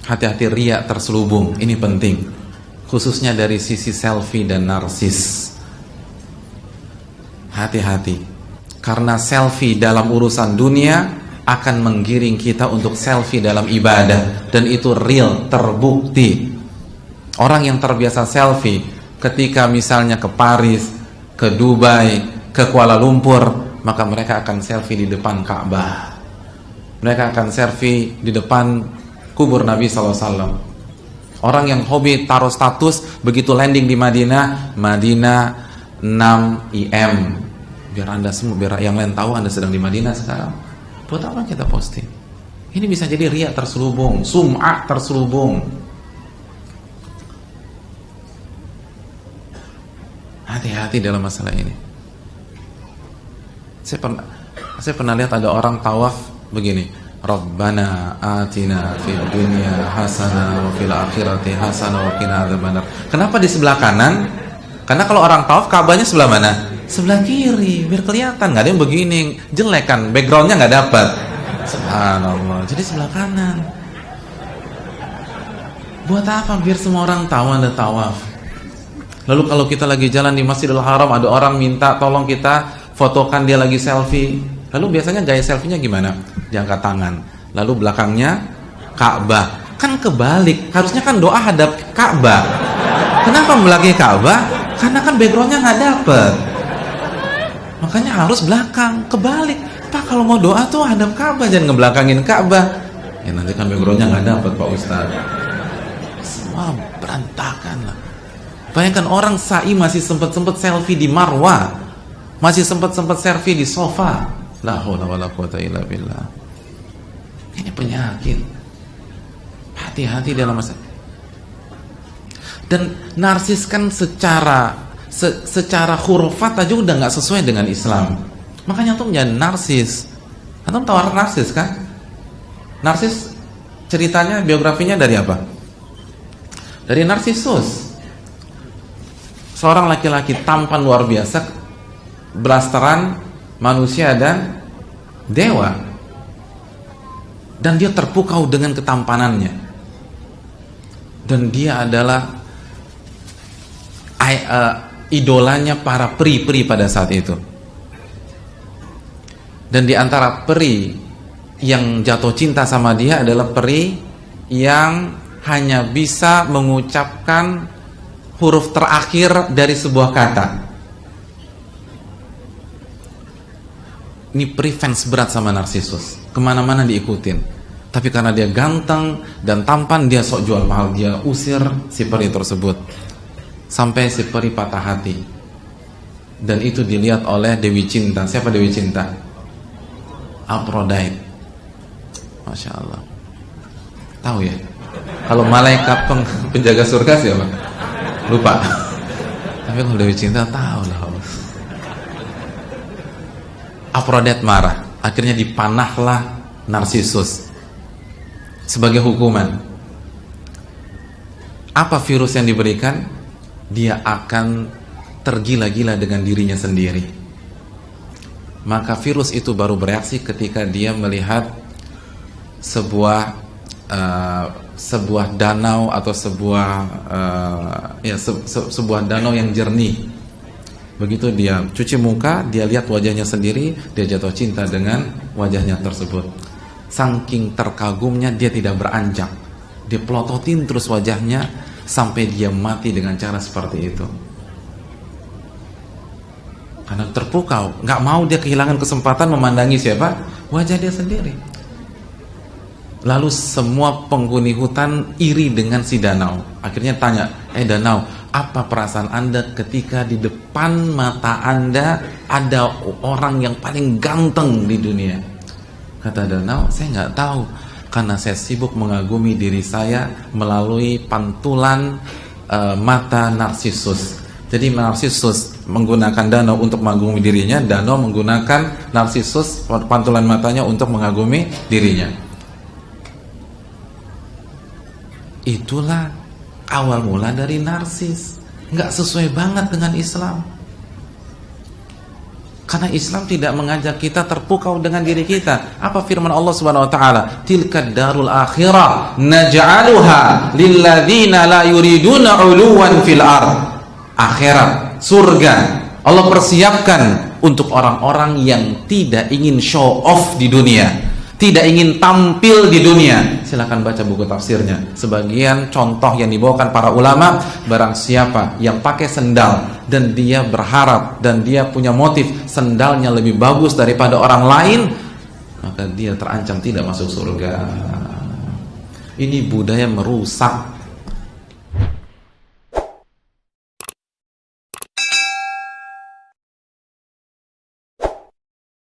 Hati-hati riya terselubung, ini penting. Khususnya dari sisi selfie dan narsis. Hati-hati. Karena selfie dalam urusan dunia akan menggiring kita untuk selfie dalam ibadah, dan itu real, terbukti. Orang yang terbiasa selfie ketika misalnya ke Paris, ke Dubai, ke Kuala Lumpur, maka mereka akan selfie di depan Ka'bah. Mereka akan selfie di depan kubur Nabi SAW. Orang yang hobi taruh status, begitu landing di Madinah, Madinah 6 IM, biar anda semua, biar yang lain tahu anda sedang di Madinah sekarang. Buat apa kita posting? Ini bisa jadi riya terselubung, sum'ah terselubung. Hati-hati dalam masalah ini. Saya pernah lihat ada orang tawaf begini, Rabbana atina fid dunya hasanah wa fil akhirati hasanah wa qina adzabannar. Kenapa di sebelah kanan? Karena kalau orang tawaf Ka'bahnya sebelah mana? Sebelah kiri, biar kelihatan. Nggak ada yang begini, jelek kan, backgroundnya nggak dapat. Subhanallah, jadi sebelah kanan. Buat apa? Biar semua orang tahu anda tawaf. Lalu kalau kita lagi jalan di Masjidil Haram, ada orang minta tolong kita fotokan dia lagi selfie. Lalu biasanya gaya selfie-nya gimana? Diangkat tangan, lalu belakangnya Ka'bah. Kan kebalik, harusnya kan doa hadap Ka'bah. Kenapa belakangnya Ka'bah? Karena kan backgroundnya nggak dapet. Makanya harus belakang, kebalik. Pak, kalau mau doa tuh hadap Ka'bah, jangan ngebelakangin Ka'bah. Ya nanti kan backgroundnya nggak dapet Pak Ustaz. Semua berantakan lah. Bayangkan orang sa'i masih sempat-sempat selfie di Marwah, masih sempat-sempat selfie di sofa. La haula wala quwata illa billah. Ini penyakit. Hati-hati dalam masalah. Dan narsis kan secara hurufat aja udah nggak sesuai dengan Islam. Makanya antum jangan narsis. Antum tahu narsis kan? Narsis ceritanya, biografinya dari apa? Dari Narsisus. Seorang laki-laki tampan luar biasa, blasteran manusia dan dewa. Dan dia terpukau dengan ketampanannya. Dan dia adalah idolanya para peri-peri pada saat itu. Dan di antara peri yang jatuh cinta sama dia adalah peri yang hanya bisa mengucapkan huruf terakhir dari sebuah kata. Ini peri fans berat sama Narsisus, kemana-mana diikutin. Tapi karena dia ganteng dan tampan, dia sok jual mahal, dia usir si peri tersebut. Sampai si peri patah hati. Dan itu dilihat oleh Dewi Cinta. Siapa Dewi Cinta? Aphrodite. Masya Allah. Tahu ya? Kalau malaikat penjaga surga siapa? Lupa. Tapi kalau Dewi Cinta tahu lah. Aphrodite marah. Akhirnya dipanahlah Narsisus sebagai hukuman. Apa virus yang diberikan? Dia akan tergila-gila dengan dirinya sendiri. Maka virus itu baru bereaksi ketika dia melihat sebuah danau atau sebuah danau yang jernih. Begitu dia cuci muka, dia lihat wajahnya sendiri, dia jatuh cinta dengan wajahnya tersebut. Saking terkagumnya, dia tidak beranjak, dia pelototin terus wajahnya sampai dia mati dengan cara seperti itu. Karena terpukau, nggak mau dia kehilangan kesempatan memandangi siapa? Wajah dia sendiri. Lalu semua penghuni hutan iri dengan si danau. Akhirnya tanya, danau, apa perasaan anda ketika di depan mata anda ada orang yang paling ganteng di dunia? Kata danau, saya nggak tahu, karena saya sibuk mengagumi diri saya melalui pantulan mata Narsisus. Jadi Narsisus menggunakan danau untuk mengagumi dirinya, danau menggunakan Narsisus pantulan matanya untuk mengagumi dirinya. Itulah awal mula dari narsis. Nggak sesuai banget dengan Islam. Karena Islam tidak mengajak kita terpukau dengan diri kita. Apa firman Allah Subhanahu wa taala? Tilkad darul akhirah naj'aluha lilladzina la yuriduna 'uluwan fil ard. Akhirat, surga, Allah persiapkan untuk orang-orang yang tidak ingin show off di dunia, tidak ingin tampil di dunia. Silakan baca buku tafsirnya. Sebagian contoh yang dibawakan para ulama, barang siapa yang pakai sendal dan dia berharap dan dia punya motif sendalnya lebih bagus daripada orang lain, maka dia terancam tidak masuk surga. Ini budaya merusak